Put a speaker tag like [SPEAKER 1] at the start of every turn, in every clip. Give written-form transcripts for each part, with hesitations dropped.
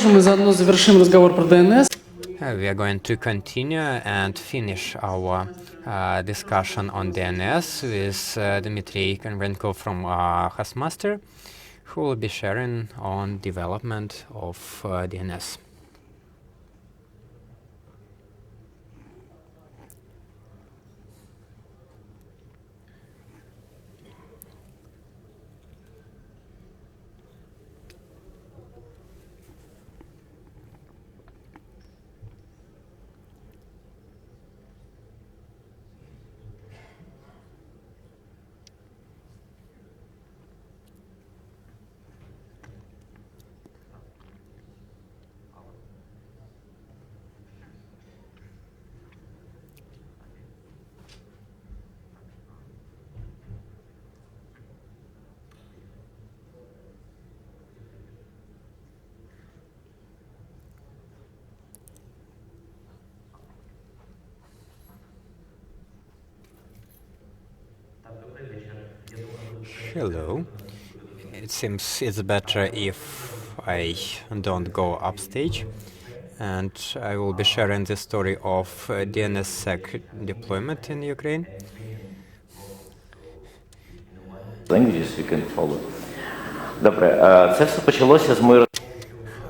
[SPEAKER 1] Мы заодно завершим разговор про DNS.
[SPEAKER 2] We are going to continue and finish our discussion on DNS with Dmitry Konvenko from Hostmaster, who will be sharing on development of DNS. Hello. It seems it's better if I don't go upstage, and I will be sharing the story of DNSSEC deployment in Ukraine.
[SPEAKER 3] Languages you can follow. Добре, це все почалося з моєї.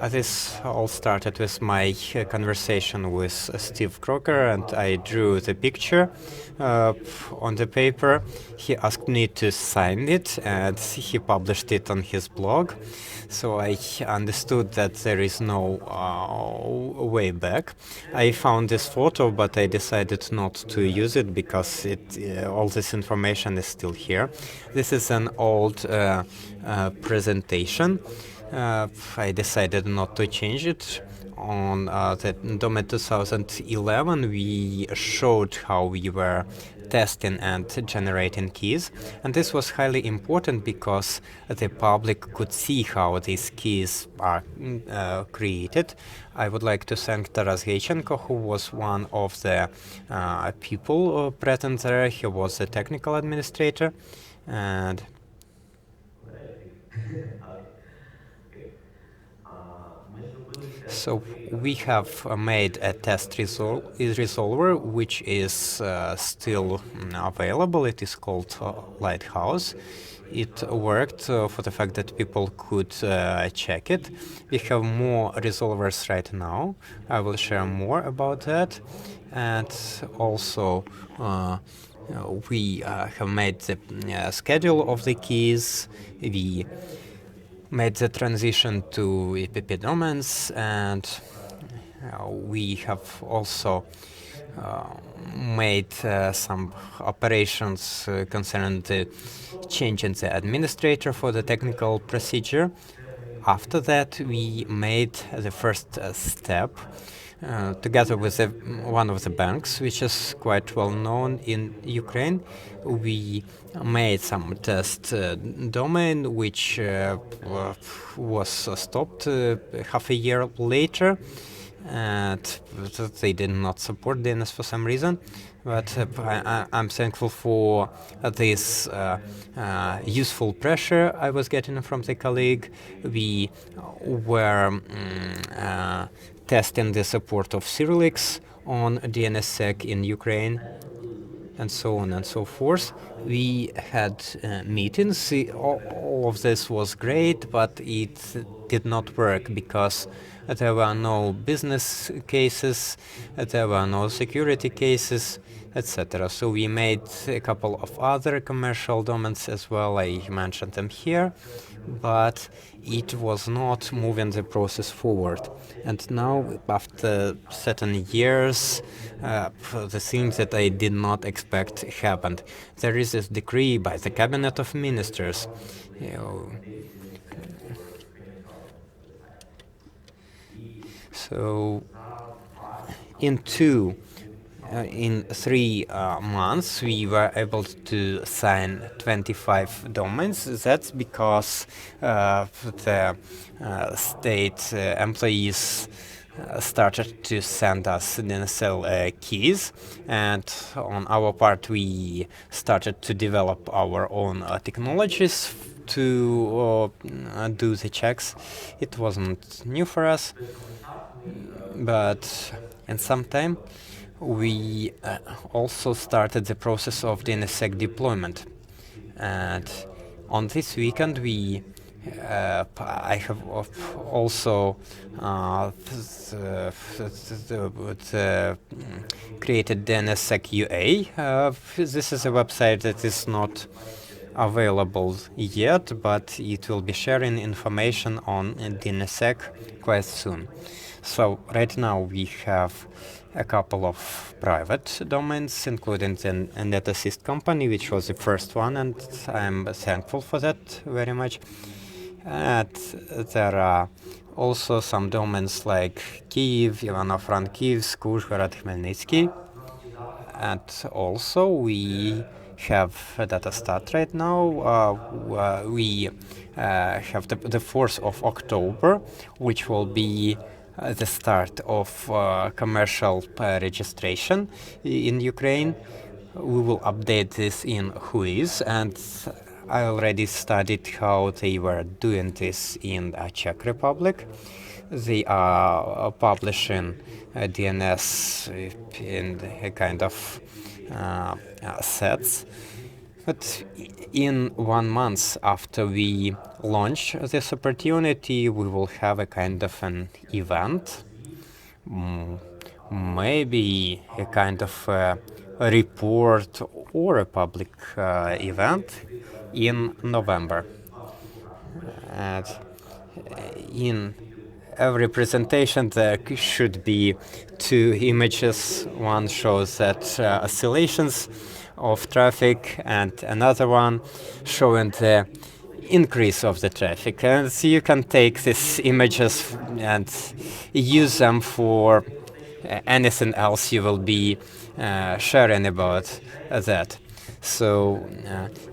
[SPEAKER 2] This all started with my conversation with Steve Crocker, and I drew the picture on the paper. He asked me to sign it, and he published it on his blog. So I understood that there is no way back. I found this photo, but I decided not to use it because all this information is still here. This is an old presentation. I decided not to change it. On the DOME 2011, we showed how we were testing and generating keys, and this was highly important because the public could see how these keys are created. I would like to thank Taras Geichenko, who was one of the people present there. He was a technical administrator, and so we have made a test resolver, which is still available. It is called Lighthouse. It worked for the fact that people could check it. We have more resolvers right now. I will share more about that. And also we have made the schedule of the keys. We made the transition to EPP domains, and we have also made some operations concerning the change in the administrator for the technical procedure. After that, we made the first step together with one of the banks, which is quite well known in Ukraine. We made some test domain, which was stopped half a year later, and they did not support DNS for some reason. But I'm thankful for this useful pressure I was getting from the colleague. We were testing the support of Cyrillics on DNSSEC in Ukraine, and so on and so forth. We had meetings. All of this was great, but it did not work because there were no business cases, there were no security cases, etc. So we made a couple of other commercial domains as well. I mentioned them here, but it was not moving the process forward. And now, after certain years, the things that I did not expect happened. There is this decree by the Cabinet of Ministers. So, in 3 months, we were able to sign 25 domains. That's because the state employees started to send us DNSL keys, and on our part, we started to develop our own technologies to do the checks. It wasn't new for us, but in some time we also started the process of DNSSEC deployment. And on this weekend I have also created DNSSEC UA. This is a website that is not available yet, but it will be sharing information on DNSSEC quite soon. So right now we have a couple of private domains, including the NetAssist company, which was the first one, and I'm thankful for that very much. And there are also some domains like Kyiv, Ivano-Frankivsk, Uzhhorod, Khmelnytsky. And also we have DataStat right now. We have the 4th of October, which will be the start of commercial registration in Ukraine. We will update this in Whois, and I already studied how they were doing this in Czech Republic. They are publishing DNS in a kind of sets. But in 1 month after we launch this opportunity, we will have a kind of an event, maybe a kind of a report or a public event in November. And in every presentation there should be 2 images. One shows that oscillations of traffic, and another one showing the increase of the traffic. And so you can take these images and use them for anything else you will be sharing about that. So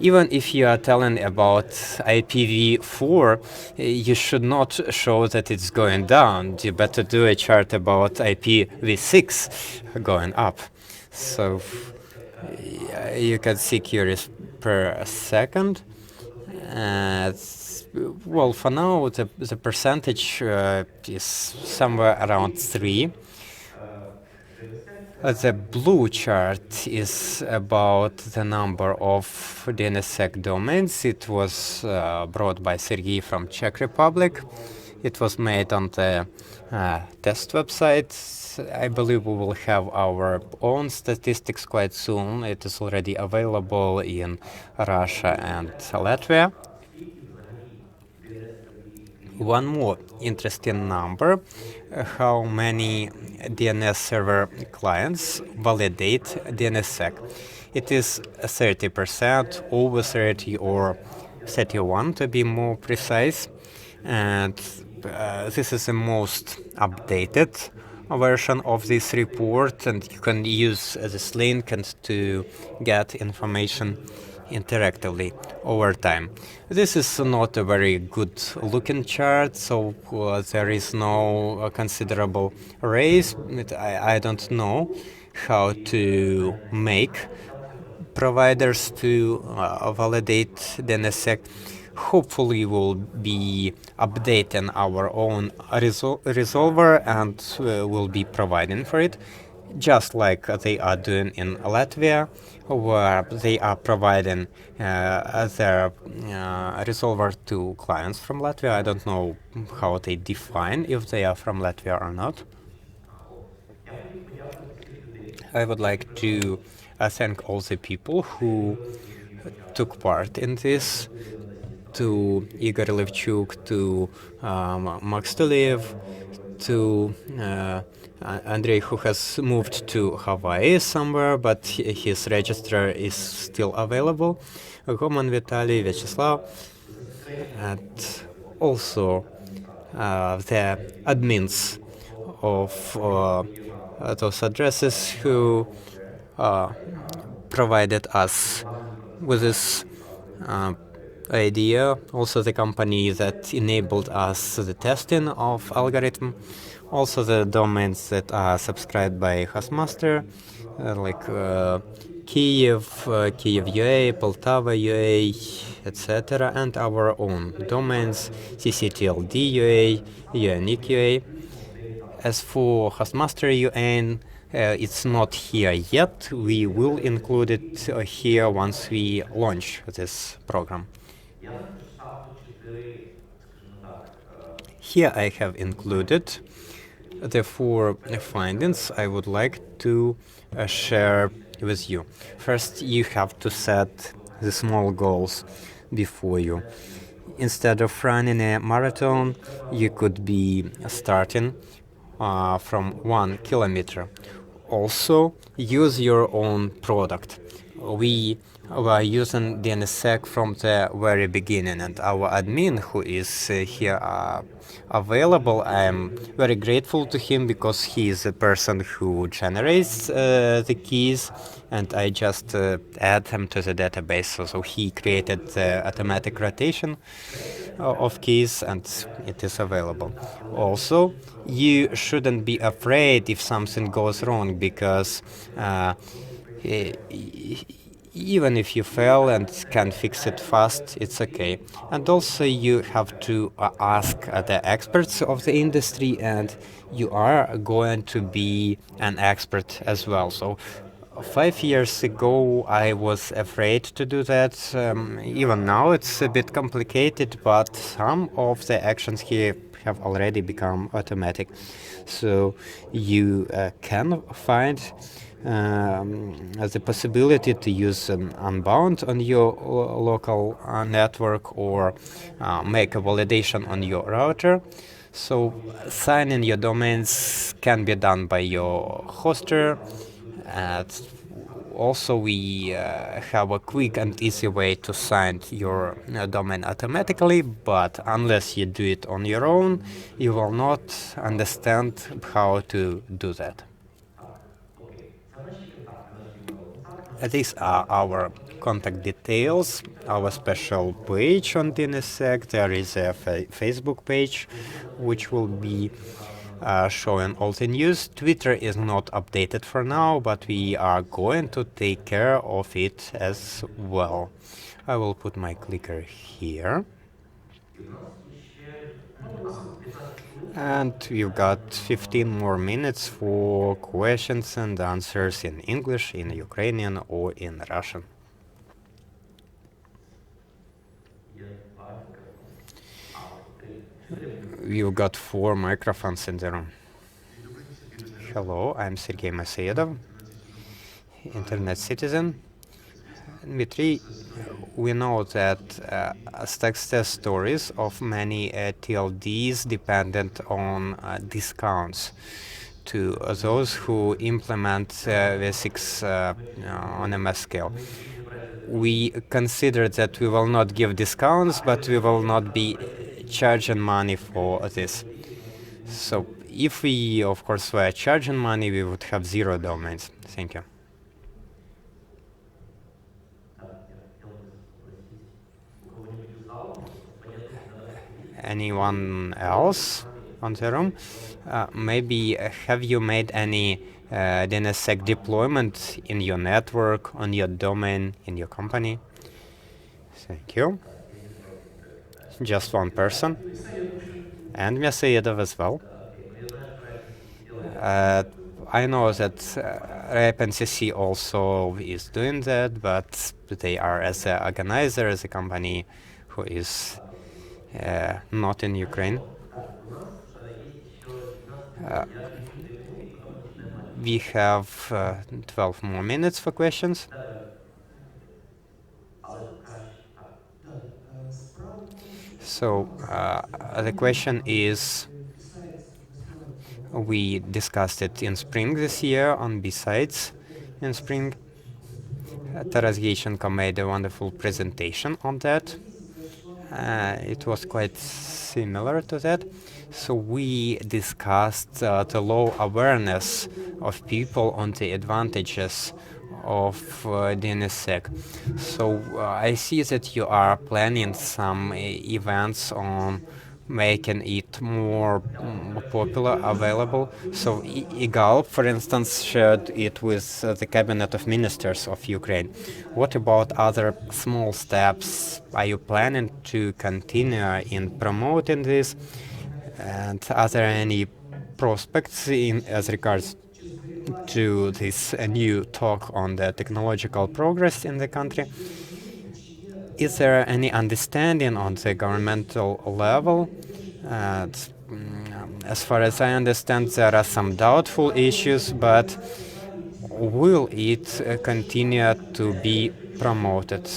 [SPEAKER 2] even if you are telling about IPv4, you should not show that it's going down. You better do a chart about IPv6 going up. So you can see queries per second. Well, for now, the percentage is somewhere around 3. The blue chart is about the number of DNSSEC domains. It was brought by Sergei from Czech Republic. It was made on the test website. I believe we will have our own statistics quite soon. It is already available in Russia and Latvia. One more interesting number, how many DNS server clients validate DNSSEC. It is 30%, over 30 or 31 to be more precise. And this is the most updated version of this report, and you can use this link and to get information interactively over time. This is not a very good looking chart, so there is no considerable raise. I don't know how to make providers to validate DNSSEC. Hopefully we'll be updating our own resolver and we'll be providing for it, just like they are doing in Latvia, where they are providing their resolver to clients from Latvia. I don't know how they define if they are from Latvia or not. I would like to thank all the people who took part in this, to Igor Levchuk, to Max Tuliev, to Andrei, who has moved to Hawaii somewhere, but his register is still available, Roman, Vitaly, Vyacheslav, and also the admins of those addresses who provided us with this idea, also the company that enabled us the testing of algorithm, also the domains that are subscribed by Hostmaster, like Kyiv, Kyiv UA, Poltava UA, etc., and our own domains, ccTLD UA, UNIC UA. As for Hostmaster UN, it's not here yet. We will include it here once we launch this program. Here I have included the 4 findings I would like to share with you. First, you have to set the small goals before you. Instead of running a marathon, you could be starting from 1 kilometer. Also, use your own product. We were using DNSSEC from the very beginning, and our admin, who is here available, I am very grateful to him because he is the person who generates the keys, and I just add them to the database. So he created the automatic rotation of keys, and it is available. Also, you shouldn't be afraid if something goes wrong, because even if you fail and can fix it fast, it's okay. And also you have to ask the experts of the industry, and you are going to be an expert as well. So 5 years ago, I was afraid to do that. Even now, it's a bit complicated, but some of the actions here have already become automatic. So you can find the possibility to use Unbound on your local network, or make a validation on your router. So signing your domains can be done by your hoster. Also, we have a quick and easy way to sign your domain automatically, but unless you do it on your own, you will not understand how to do that. These are our contact details, our special page on DNSSEC. There is a Facebook page which will be showing all the news. Twitter is not updated for now, but we are going to take care of it as well. I will put my clicker here. And we've got 15 more minutes for questions and answers in English, in Ukrainian, or in Russian. We've got 4 microphones in the room. Hello, I'm Sergey Maseyedov, internet citizen. Dmitry, we know that success stories of many TLDs dependent on discounts to those who implement V6 on a mass scale. We consider that we will not give discounts, but we will not be charging money for this. So if we, of course, were charging money, we would have 0 domains. Thank you. Anyone else on the room? Maybe have you made any DNSSEC deployment in your network, on your domain, in your company? Thank you. Just one person. And Maseyedov as well. I know that NCC also is doing that, but they are as an organizer, as a company who is not in Ukraine. We have 12 more minutes for questions. So the question is, we discussed it in spring this year on B-Sides in spring. Taras Yashchenko made a wonderful presentation on that. It was quite similar to that. So we discussed the low awareness of people on the advantages of DNSSEC. So I see that you are planning some events on making it more popular, available. So EGAL, for instance, shared it with the Cabinet of Ministers of Ukraine. What about other small steps? Are you planning to continue in promoting this? And are there any prospects as regards to this new talk on the technological progress in the country? Is there any understanding on the governmental level? As far as I understand, there are some doubtful issues, but will it continue to be promoted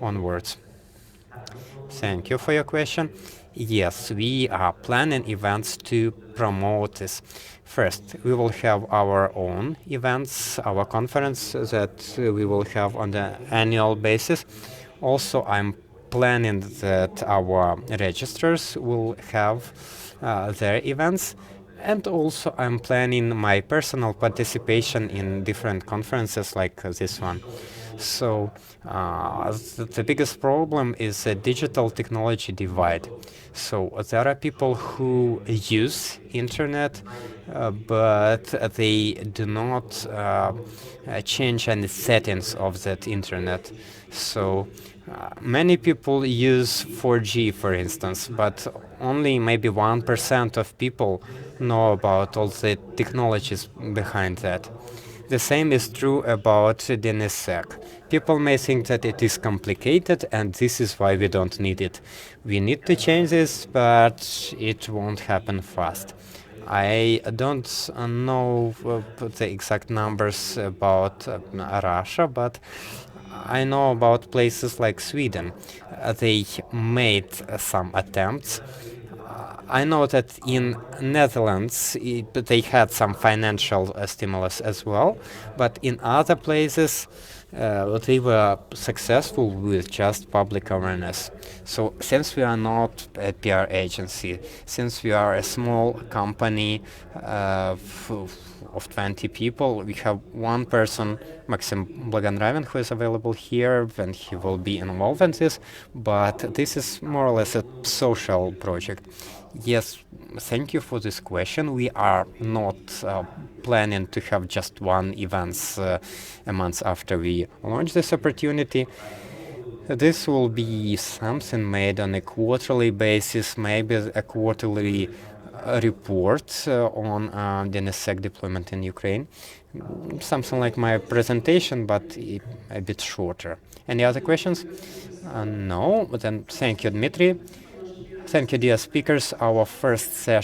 [SPEAKER 2] onwards? Thank you for your question. Yes, we are planning events to promote this. First, we will have our own events, our conference that we will have on the annual basis. Also, I'm planning that our registrars will have their events. And also, I'm planning my personal participation in different conferences like this one. So the biggest problem is the digital technology divide. So there are people who use internet, but they do not change any settings of that internet. So many people use 4G, for instance, but only maybe 1% of people know about all the technologies behind that. The same is true about DNSSEC. People may think that it is complicated, and this is why we don't need it. We need to change this, but it won't happen fast. I don't know the exact numbers about Russia, but I know about places like Sweden. They made some attempts. I know that in Netherlands they had some financial stimulus as well, but in other places they were successful with just public awareness. So since we are not a PR agency, since we are a small company of 20 people, we have one person, Maxim Blagonravin, who is available here, and he will be involved in this, but this is more or less a social project. Yes, thank you for this question. We are not planning to have just one event a month after we launch this opportunity. This will be something made on a quarterly basis, maybe a quarterly report on DNSSEC deployment in Ukraine. Something like my presentation, but a bit shorter. Any other questions? No? Then thank you, Dmitry. Thank you, dear speakers. Our first session